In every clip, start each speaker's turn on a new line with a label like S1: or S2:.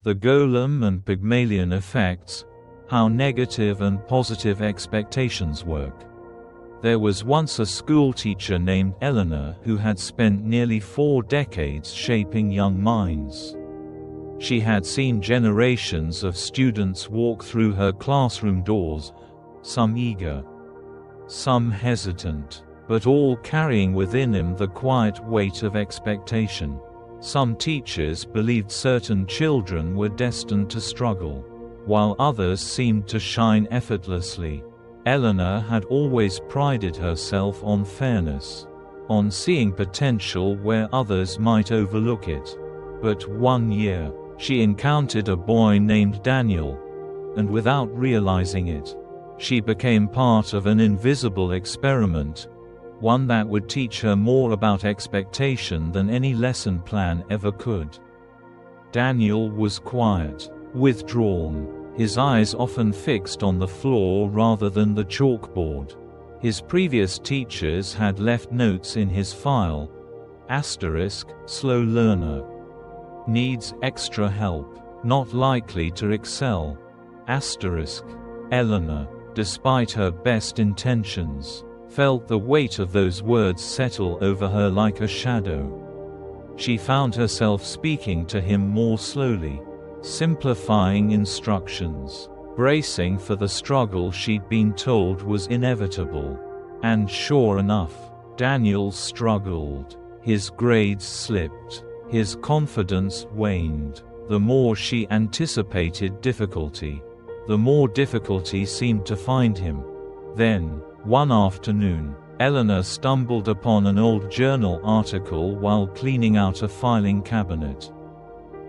S1: The Golem and Pygmalion Effects, how negative and positive expectations work. There was once a schoolteacher named Eleanor who had spent nearly 4 decades shaping young minds. She had seen generations of students walk through her classroom doors, some eager, some hesitant, but all carrying within them the quiet weight of expectation. Some teachers believed certain children were destined to struggle, while others seemed to shine effortlessly. Eleanor had always prided herself on fairness, on seeing potential where others might overlook it. But one year, she encountered a boy named Daniel, and without realizing it, she became part of an invisible experiment, one that would teach her more about expectation than any lesson plan ever could. Daniel was quiet, withdrawn, his eyes often fixed on the floor rather than the chalkboard. His previous teachers had left notes in his file. Slow learner. Needs extra help. Not likely to excel. Eleanor, despite her best intentions, felt the weight of those words settle over her like a shadow. She found herself speaking to him more slowly, simplifying instructions, bracing for the struggle she'd been told was inevitable. And sure enough, Daniel struggled. His grades slipped. His confidence waned. The more she anticipated difficulty, the more difficulty seemed to find him. Then, one afternoon, Eleanor stumbled upon an old journal article while cleaning out a filing cabinet.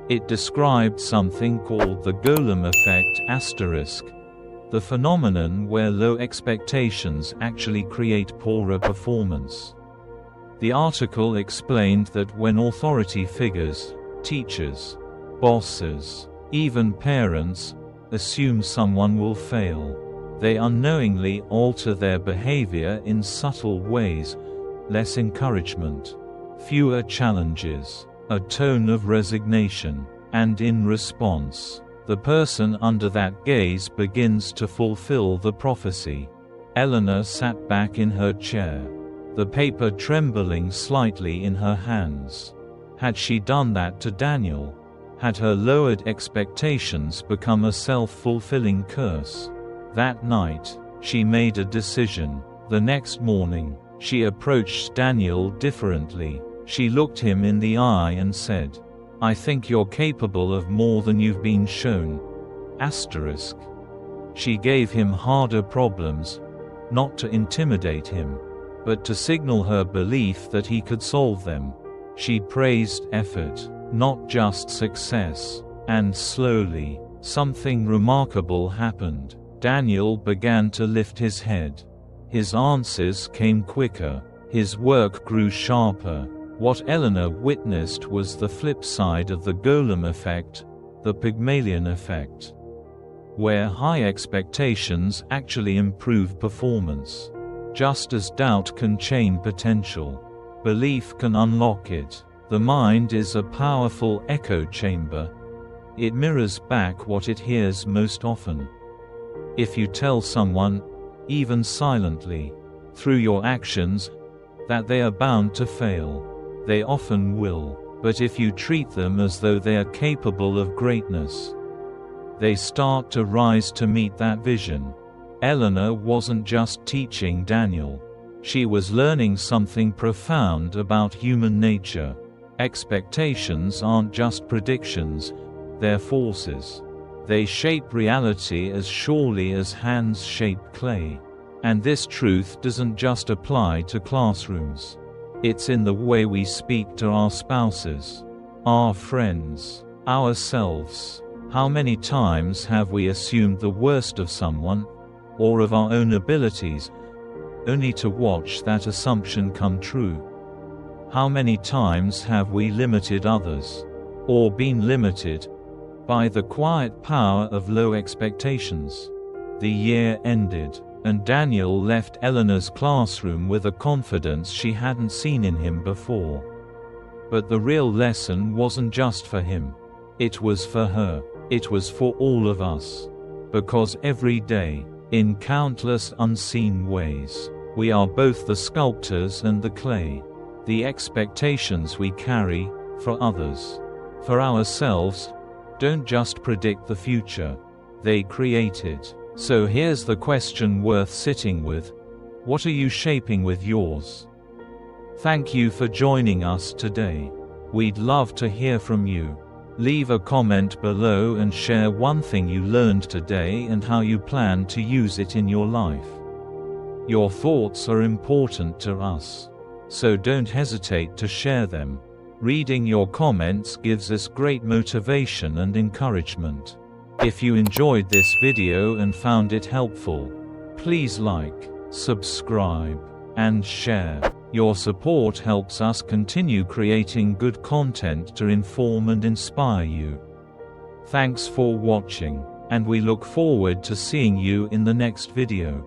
S1: It described something called the Golem Effect *, the phenomenon where low expectations actually create poorer performance. The article explained that when authority figures, teachers, bosses, even parents, assume someone will fail, they unknowingly alter their behavior in subtle ways: less encouragement, fewer challenges, a tone of resignation, and in response, the person under that gaze begins to fulfill the prophecy. Eleanor sat back in her chair, the paper trembling slightly in her hands. Had she done that to Daniel? Had her lowered expectations become a self-fulfilling curse? That night, she made a decision. The next morning, she approached Daniel differently. She looked him in the eye and said, "I think you're capable of more than you've been shown." She gave him harder problems, not to intimidate him, but to signal her belief that he could solve them. She praised effort, not just success. And slowly, something remarkable happened. Daniel began to lift his head. His answers came quicker. His work grew sharper. What Eleanor witnessed was the flip side of the Golem Effect, the Pygmalion Effect, where high expectations actually improve performance. Just as doubt can chain potential, belief can unlock it. The mind is a powerful echo chamber. It mirrors back what it hears most often. If you tell someone, even silently, through your actions, that they are bound to fail, they often will. But if you treat them as though they are capable of greatness, they start to rise to meet that vision. Eleanor wasn't just teaching Daniel. She was learning something profound about human nature. Expectations aren't just predictions, they're forces. They shape reality as surely as hands shape clay. And this truth doesn't just apply to classrooms. It's in the way we speak to our spouses, our friends, ourselves. How many times have we assumed the worst of someone, or of our own abilities, only to watch that assumption come true? How many times have we limited others, or been limited, by the quiet power of low expectations? The year ended, and Daniel left Eleanor's classroom with a confidence she hadn't seen in him before. But the real lesson wasn't just for him. It was for her. It was for all of us. Because every day, in countless unseen ways, we are both the sculptors and the clay. The expectations we carry, for others, for ourselves, don't just predict the future. They create it. So here's the question worth sitting with. What are you shaping with yours? Thank you for joining us today. We'd love to hear from you. Leave a comment below and share one thing you learned today and how you plan to use it in your life. Your thoughts are important to us, so don't hesitate to share them. Reading your comments gives us great motivation and encouragement. If you enjoyed this video and found it helpful, please like, subscribe, and share. Your support helps us continue creating good content to inform and inspire you. Thanks for watching, and we look forward to seeing you in the next video.